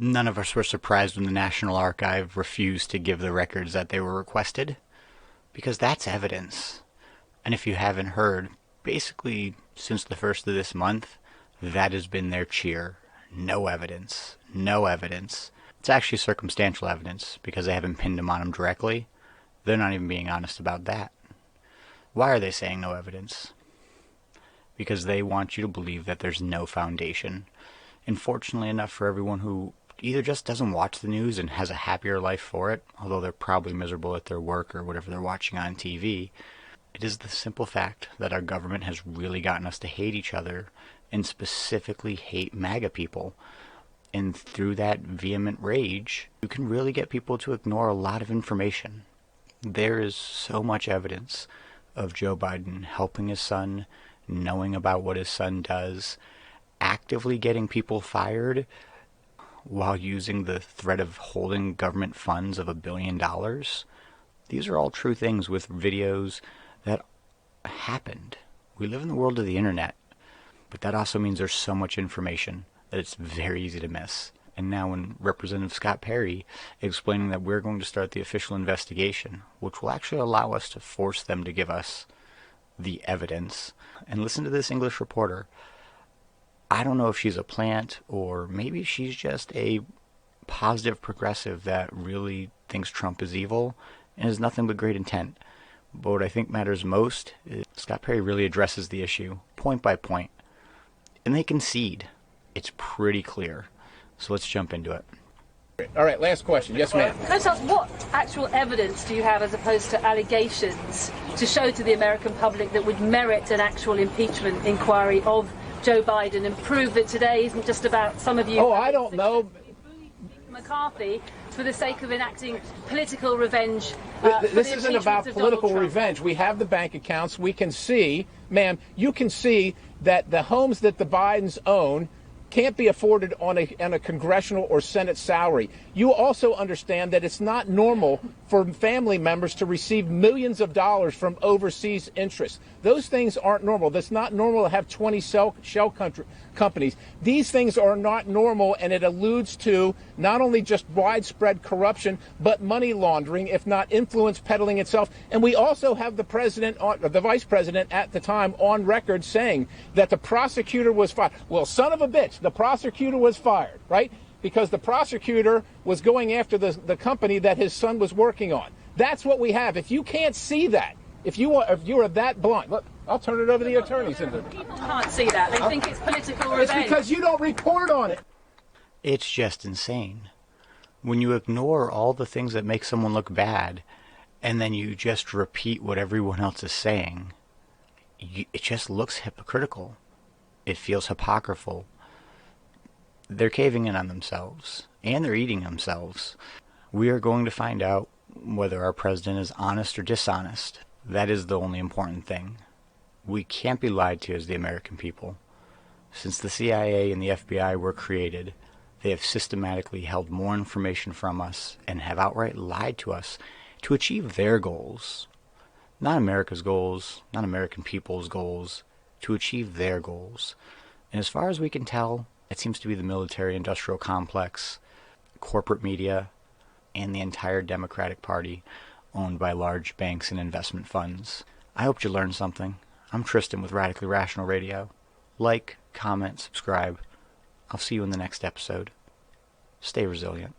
None of us were surprised when the National Archive refused to give the records that they were requested, because that's evidence. And if you haven't heard, basically since the first of this month, that has been their cheer. No evidence. No evidence. It's actually circumstantial evidence, because they haven't pinned them on them directly. They're not even being honest about that. Why are they saying no evidence? Because they want you to believe that there's no foundation. And fortunately enough for everyone who either just doesn't watch the news and has a happier life for it, although they're probably miserable at their work or whatever they're watching on TV, it is the simple fact that our government has really gotten us to hate each other, and specifically hate MAGA people. And through that vehement rage, you can really get people to ignore a lot of information. There is so much evidence of Joe Biden helping his son, knowing about what his son does, actively getting people fired while using the threat of holding government funds of $1 billion. These are all true things with videos that happened. We live in the world of the internet, but that also means there's so much information that it's very easy to miss. And now when Representative Scott Perry explaining that we're going to start the official investigation, which will actually allow us to force them to give us the evidence. And listen to this English reporter. I don't know if she's a plant, or maybe she's just a positive progressive that really thinks Trump is evil and has nothing but great intent. But what I think matters most is Scott Perry really addresses the issue point by point. And they concede. It's pretty clear. So let's jump into it. All right, last question. Yes, ma'am. Can I just ask, what actual evidence do you have as opposed to allegations to show to the American public that would merit an actual impeachment inquiry of Joe Biden and prove that today isn't just about some of you... Oh, I don't know. McCarthy for the sake of enacting political revenge. This isn't about political revenge. We have the bank accounts. We can see, ma'am, you can see that the homes that the Bidens own can't be afforded on a congressional or Senate salary. You also understand that it's not normal for family members to receive millions of dollars from overseas interests. Those things aren't normal. That's not normal to have 20 shell companies. These things are not normal, and it alludes to not only just widespread corruption, but money laundering, if not influence peddling itself. And we also have the president, the vice president at the time, on record saying that the prosecutor was fired. Well, son of a bitch, the prosecutor was fired, right? Because the prosecutor was going after the company that his son was working on. That's what we have. If you can't see that, if you are that blind, look, I'll turn it over to the attorneys. People can't see that. They think it's political revenge. It's because you don't report on it. It's just insane. When you ignore all the things that make someone look bad, and then you just repeat what everyone else is saying, it just looks hypocritical. It feels apocryphal. They're caving in on themselves, and they're eating themselves. We are going to find out whether our president is honest or dishonest. That is the only important thing. We can't be lied to as the American people. Since the CIA and the FBI were created, they have systematically held more information from us and have outright lied to us to achieve their goals. Not America's goals, not American people's goals, to achieve their goals. And as far as we can tell, it seems to be the military-industrial complex, corporate media, and the entire Democratic Party owned by large banks and investment funds. I hope you learned something. I'm Tristan with Radically Rational Radio. Like, comment, subscribe. I'll see you in the next episode. Stay resilient.